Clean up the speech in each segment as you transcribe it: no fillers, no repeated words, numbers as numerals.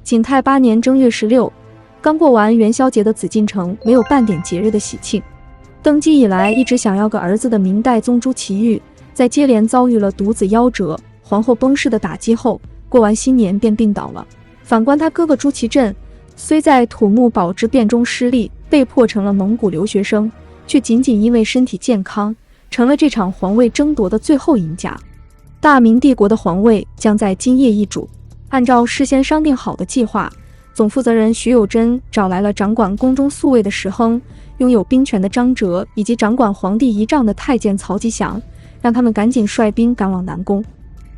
景泰8年正月16，刚过完元宵节的紫禁城没有半点节日的喜庆。登基以来一直想要个儿子的明代宗朱祁钰，在接连遭遇了独子夭折、皇后崩逝的打击后，过完新年便病倒了。反观他哥哥朱祁镇，虽在土木堡之变中失利，被迫成了蒙古留学生，却仅仅因为身体健康，成了这场皇位争夺的最后赢家。大明帝国的皇位将在今夜易主。按照事先商定好的计划，总负责人徐有贞找来了掌管宫中宿卫的石亨，拥有兵权的张哲，以及掌管皇帝仪仗的太监曹吉祥，让他们赶紧率兵赶往南宫。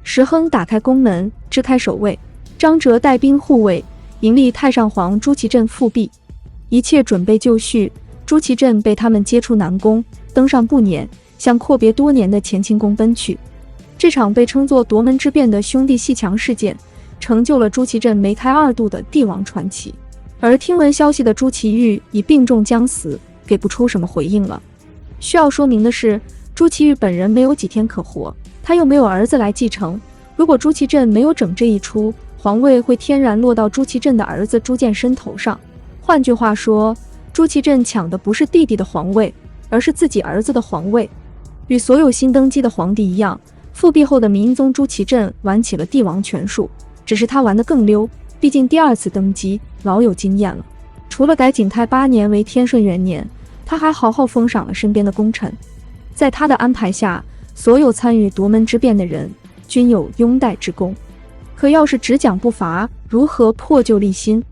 石亨打开宫门，支开守卫，张哲带兵护卫，迎立太上皇朱祁镇复辟。一切准备就绪，朱祁镇被他们接出南宫，登上步辇，向阔别多年的乾清宫奔去。这场被称作夺门之变的兄弟阋墙事件，成就了朱祁镇梅开二度的帝王传奇。而听闻消息的朱祁钰已病重将死，给不出什么回应了。需要说明的是，朱祁钰本人没有几天可活，他又没有儿子来继承。如果朱祁镇没有整这一出，皇位会天然落到朱祁镇的儿子朱见深头上。换句话说，朱祁镇抢的不是弟弟的皇位，而是自己儿子的皇位。与所有新登基的皇帝一样，复辟后的明英宗朱祁镇玩起了帝王权术，只是他玩得更溜，毕竟第二次登基，老有经验了。除了改景泰8年为天顺元年，他还好好封赏了身边的功臣。在他的安排下，所有参与夺门之变的人均有拥戴之功。可要是只讲不罚，如何破旧立新？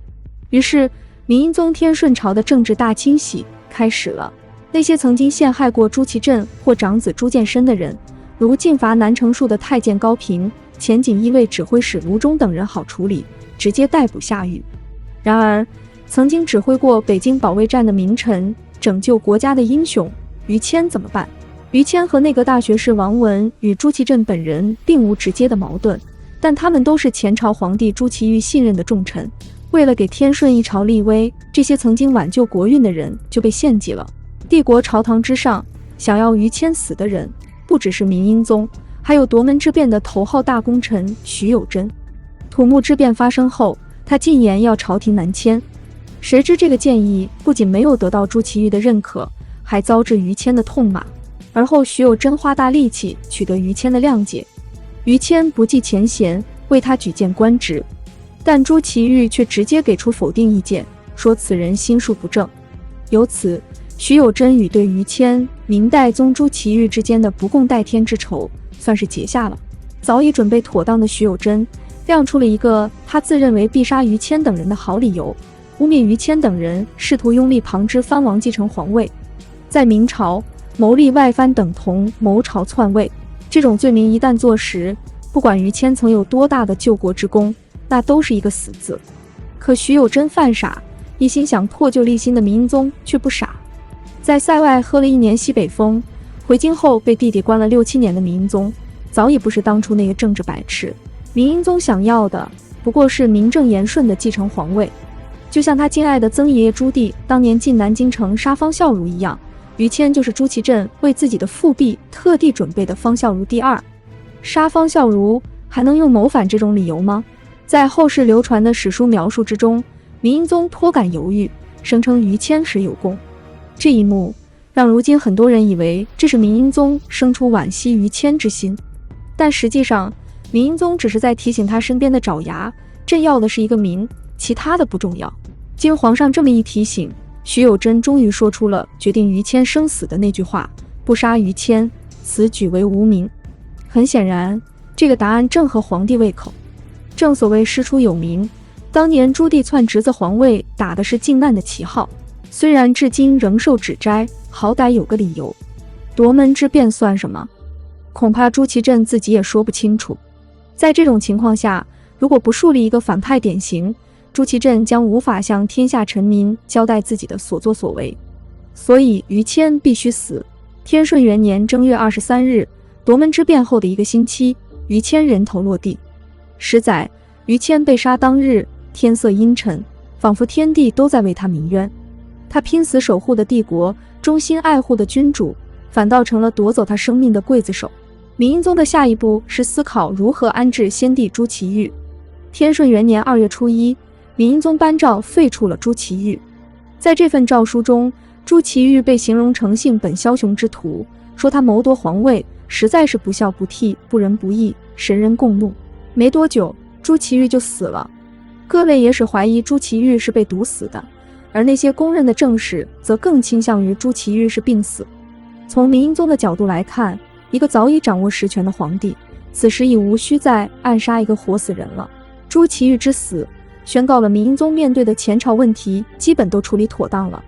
于是明英宗天顺朝的政治大清洗开始了。那些曾经陷害过朱祁镇或长子朱见深的人，如进伐南城戍的太监高平、前锦衣卫指挥使卢忠等人好处理，直接逮捕下狱。然而曾经指挥过北京保卫战的名臣、拯救国家的英雄于谦怎么办？于谦和内阁大学士王文与朱祁镇本人并无直接的矛盾，但他们都是前朝皇帝朱祁钰信任的重臣。为了给天顺一朝立威，这些曾经挽救国运的人就被献祭了。帝国朝堂之上，想要于谦死的人不只是明英宗，还有夺门之变的头号大功臣徐有贞。土木之变发生后，他进言要朝廷南迁，谁知这个建议不仅没有得到朱祁钰的认可，还遭致于谦的痛骂。而后徐有贞花大力气取得于谦的谅解，于谦不计前嫌，为他举荐官职。但朱祁钰却直接给出否定意见，说此人心术不正。由此，徐有贞与对于谦、明代宗朱祁钰之间的不共戴天之仇算是结下了。早已准备妥当的徐有贞亮出了一个他自认为必杀于谦等人的好理由，污蔑于谦等人试图拥立旁支藩王继承皇位。在明朝，谋立外藩等同谋朝篡位，这种罪名一旦坐实，不管于谦曾有多大的救国之功，那都是一个死字。可徐有贞犯傻，一心想破旧立新的明英宗却不傻。在塞外喝了1年西北风，回京后被弟弟关了6、7年的明英宗，早已不是当初那个政治白痴。明英宗想要的不过是名正言顺的继承皇位，就像他敬爱的曾爷爷朱棣当年进南京城杀方孝孺一样，于谦就是朱祁镇为自己的复辟特地准备的方孝孺第二。杀方孝孺还能用谋反这种理由吗？在后世流传的史书描述之中，明英宗颇感犹豫，声称于谦时有功。这一幕让如今很多人以为这是明英宗生出惋惜于谦之心，但实际上明英宗只是在提醒他身边的爪牙，朕要的是一个名，其他的不重要。经皇上这么一提醒，徐有贞终于说出了决定于谦生死的那句话：不杀于谦，此举为无名。很显然，这个答案正合皇帝胃口。正所谓师出有名，当年朱棣篡侄子皇位打的是靖难的旗号，虽然至今仍受指摘，好歹有个理由。夺门之变算什么？恐怕朱祁镇自己也说不清楚。在这种情况下，如果不树立一个反派典型，朱祁镇将无法向天下臣民交代自己的所作所为。所以于谦必须死。天顺元年正月23日，夺门之变后的1个星期，于谦人头落地。10载，于谦被杀当日，天色阴沉，仿佛天地都在为他鸣冤。他拼死守护的帝国，忠心爱护的君主，反倒成了夺走他生命的刽子手。明英宗的下一步是思考如何安置先帝朱祁钰。天顺元年2月初1，明英宗颁诏废黜了朱祁钰。在这份诏书中，朱祁钰被形容成性本枭雄之徒，说他谋夺皇位实在是不孝不悌、不仁不义，神人共怒。没多久，朱祁钰就死了。各类野史怀疑朱祁钰是被毒死的，而那些公认的正史则更倾向于朱祁钰是病死。从明英宗的角度来看，一个早已掌握实权的皇帝，此时已无需再暗杀一个活死人了。朱祁钰之死，宣告了明英宗面对的前朝问题基本都处理妥当了。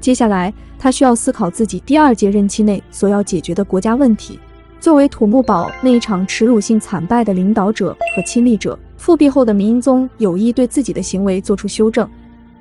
接下来，他需要思考自己第2届任期内所要解决的国家问题。作为土木堡那一场耻辱性惨败的领导者和亲历者，复辟后的明英宗有意对自己的行为做出修正。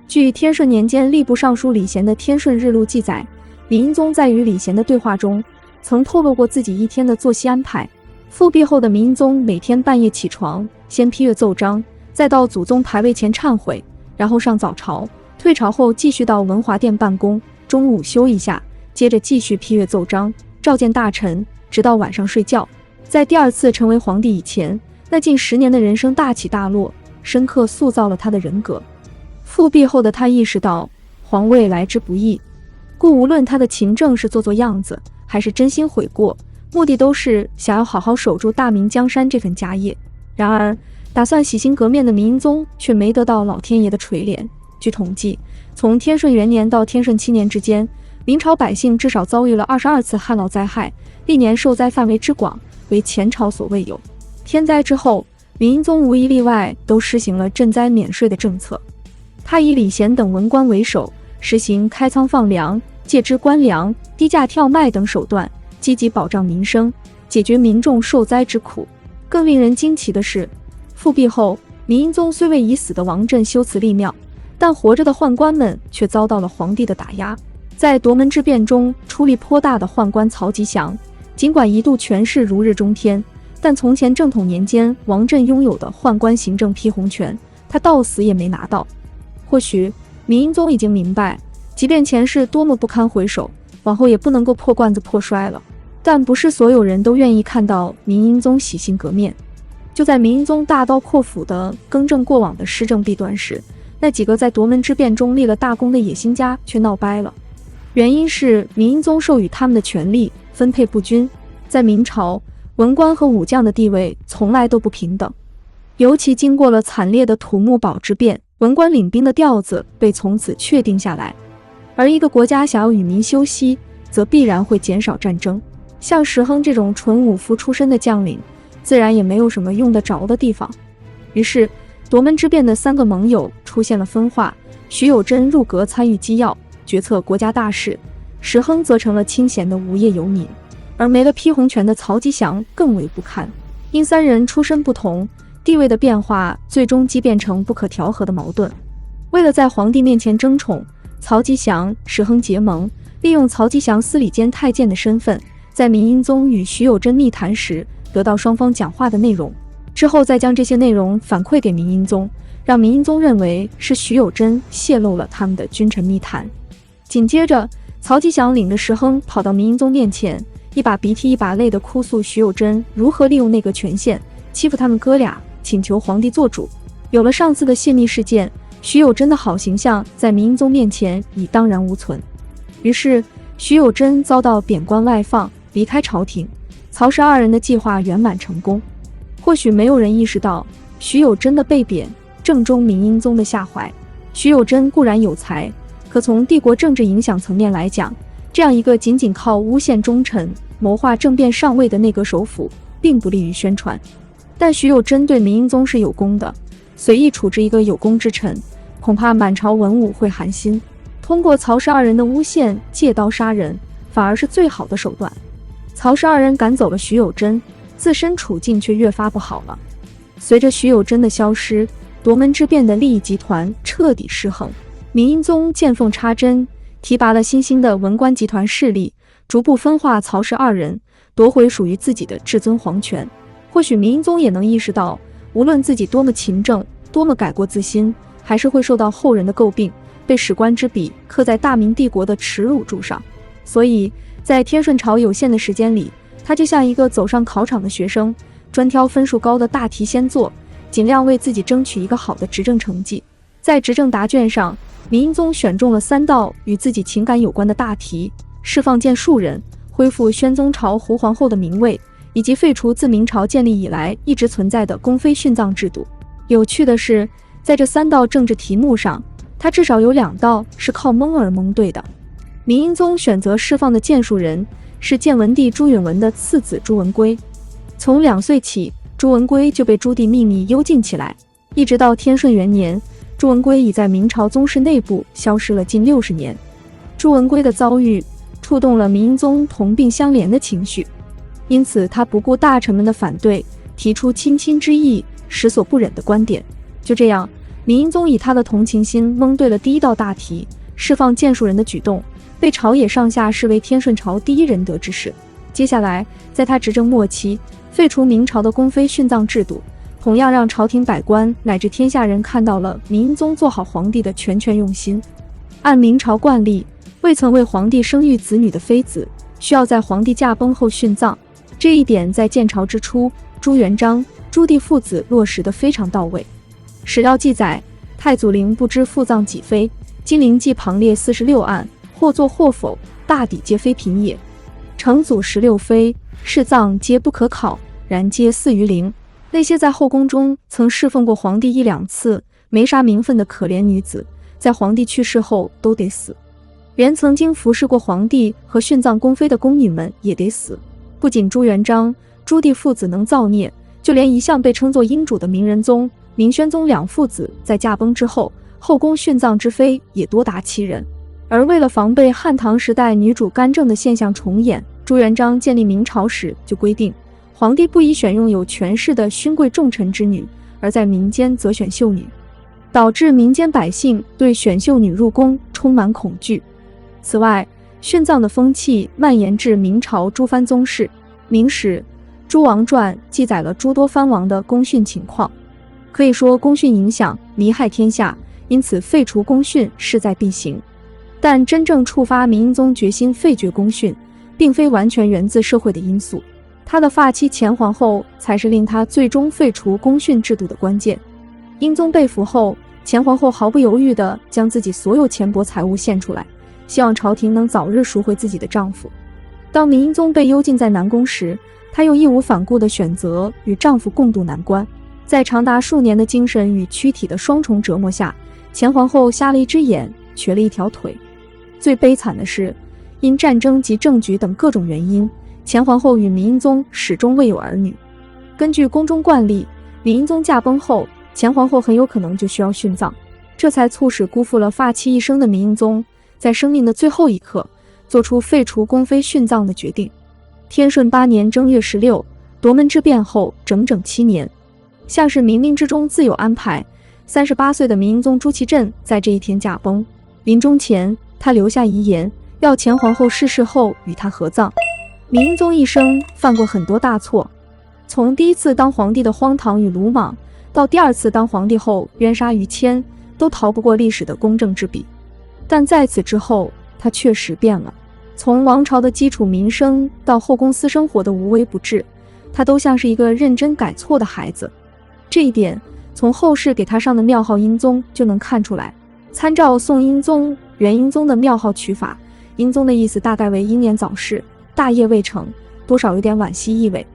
据天顺年间吏部尚书李贤的《天顺日录》记载，明英宗在与李贤的对话中，曾透露过自己一天的作息安排。复辟后的明英宗每天半夜起床，先批阅奏章，再到祖宗牌位前忏悔，然后上早朝，退朝后继续到文华殿办公，中午休一下，接着继续批阅奏章，召见大臣，直到晚上睡觉。在第2次成为皇帝以前，那近10年的人生大起大落，深刻塑造了他的人格。复辟后的他意识到皇位来之不易，故无论他的勤政是做做样子，还是真心悔过，目的都是想要好好守住大明江山这份家业。然而，打算洗心革面的明英宗却没得到老天爷的垂怜。据统计，从天顺元年到天顺7年之间，明朝百姓至少遭遇了22次旱涝灾害，历年受灾范围之广，为前朝所未有。天灾之后，明英宗无一例外都施行了赈灾免税的政策。他以李贤等文官为首，实行开仓放粮、借支官粮、低价跳卖等手段，积极保障民生，解决民众受灾之苦。更令人惊奇的是，复辟后，明英宗虽为已死的王振修辞立庙，但活着的宦官们却遭到了皇帝的打压。在夺门之变中出力颇大的宦官曹吉祥，尽管一度权势如日中天，但从前正统年间王振拥有的宦官行政批红权，他到死也没拿到。或许明英宗已经明白，即便前世多么不堪回首，往后也不能够破罐子破摔了。但不是所有人都愿意看到明英宗洗心革面。就在明英宗大刀阔斧地更正过往的施政弊端时，那几个在夺门之变中立了大功的野心家却闹掰了。原因是明英宗授予他们的权力分配不均，在明朝，文官和武将的地位从来都不平等。尤其经过了惨烈的土木堡之变，文官领兵的调子被从此确定下来。而一个国家想要与民休息，则必然会减少战争。像石亨这种纯武夫出身的将领，自然也没有什么用得着的地方。于是，夺门之变的3个盟友出现了分化，徐有贞入阁参与机要，决策国家大事；石亨则成了清闲的无业游民，而没了批红权的曹吉祥更为不堪。因3人出身不同，地位的变化最终激变成不可调和的矛盾。为了在皇帝面前争宠，曹吉祥、石亨结盟，利用曹吉祥司礼监太监的身份，在明英宗与徐有贞密谈时得到双方讲话的内容，之后再将这些内容反馈给明英宗，让明英宗认为是徐有贞泄露了他们的君臣密谈。紧接着，曹吉祥领着石亨跑到明英宗面前，一把鼻涕一把泪地哭诉徐有贞如何利用内阁权限欺负他们哥俩，请求皇帝做主。有了上次的泄密事件，徐有贞的好形象在明英宗面前已荡然无存。于是徐有贞遭到贬官外放，离开朝廷，曹氏2人的计划圆满成功。或许没有人意识到，徐有贞的被贬正中明英宗的下怀。徐有贞固然有才，可从帝国政治影响层面来讲，这样一个仅仅靠诬陷忠臣、谋划政变上位的内阁首辅，并不利于宣传。但徐有贞对明英宗是有功的，随意处置一个有功之臣，恐怕满朝文武会寒心。通过曹氏2人的诬陷借刀杀人，反而是最好的手段。曹氏2人赶走了徐有贞，自身处境却越发不好了。随着徐有贞的消失，夺门之变的利益集团彻底失衡。明英宗见缝插针，提拔了新兴的文官集团势力，逐步分化曹氏2人，夺回属于自己的至尊皇权。或许明英宗也能意识到，无论自己多么勤政，多么改过自新，还是会受到后人的诟病，被史官之笔刻在大明帝国的耻辱柱上。所以在天顺朝有限的时间里，他就像一个走上考场的学生，专挑分数高的大题先做，尽量为自己争取一个好的执政成绩。在执政答卷上，明英宗选中了3道与自己情感有关的大题：释放建树人，恢复宣宗朝胡皇后的名位，以及废除自明朝建立以来一直存在的宫妃殉葬制度。有趣的是，在这3道政治题目上，他至少有2道是靠蒙而蒙对的。明英宗选择释放的建树人是建文帝朱允炆的次子朱文圭。从2岁起，朱文圭就被朱棣秘密幽禁起来，一直到天顺元年，朱文圭已在明朝宗室内部消失了近60年。朱文圭的遭遇触动了明英宗同病相怜的情绪，因此他不顾大臣们的反对，提出亲亲之意，实所不忍的观点。就这样，明英宗以他的同情心蒙对了第1道大题，释放建树人的举动被朝野上下视为天顺朝第一仁德之事。接下来，在他执政末期，废除明朝的宫妃殉葬制度，同样让朝廷百官乃至天下人看到了明英宗做好皇帝的全用心。按明朝惯例，未曾为皇帝生育子女的妃子需要在皇帝驾崩后殉葬，这一点在建朝之初，朱元璋、朱棣父子落实得非常到位。史料记载，太祖陵不知父葬几妃，金陵记旁列46案，或作或否，大抵皆非嫔也。成祖16妃，世葬皆不可考，然皆祀于陵。那些在后宫中曾侍奉过皇帝1、2次，没啥名分的可怜女子，在皇帝去世后都得死。连曾经服侍过皇帝和殉葬宫妃的宫女们也得死。不仅朱元璋、朱棣父子能造孽，就连一向被称作英主的明仁宗、明宣宗2父子在驾崩之后，后宫殉葬之妃也多达7人。而为了防备汉唐时代女主干政的现象重演，朱元璋建立明朝时就规定，皇帝不宜选用有权势的勋贵重臣之女，而在民间则选秀女，导致民间百姓对选秀女入宫充满恐惧。此外，殉葬的风气蔓延至明朝诸藩宗室。明史《诸王传》记载了诸多藩王的宫训情况，可以说宫训影响弥害天下，因此废除宫训势在必行。但真正触发明英宗决心废绝宫训，并非完全源自社会的因素，他的发妻前皇后才是令他最终废除宫训制度的关键。英宗被俘后，前皇后毫不犹豫地将自己所有钱帛财物献出来，希望朝廷能早日赎回自己的丈夫。当明英宗被幽禁在南宫时，她又义无反顾地选择与丈夫共度难关。在长达数年的精神与躯体的双重折磨下，前皇后瞎了1只眼，瘸了1条腿。最悲惨的是，因战争及政局等各种原因，前皇后与明英宗始终未有儿女。根据宫中惯例，明英宗驾崩后，前皇后很有可能就需要殉葬，这才促使辜负了发妻一生的明英宗，在生命的最后一刻，做出废除宫妃殉葬的决定。天顺8年正月16，夺门之变后整整7年，像是冥冥之中自有安排。38岁的明英宗朱祁镇在这一天驾崩，临终前他留下遗言，要前皇后逝世后与他合葬。明英宗一生犯过很多大错，从第1次当皇帝的荒唐与鲁莽，到第2次当皇帝后冤杀于千，都逃不过历史的公正之笔。但在此之后，他确实变了。从王朝的基础民生到后宫私生活的无微不至，他都像是一个认真改错的孩子。这一点从后世给他上的庙号英宗就能看出来。参照宋英宗、元英宗的庙号取法，英宗的意思大概为英年早逝，大业未成，多少有点惋惜意味。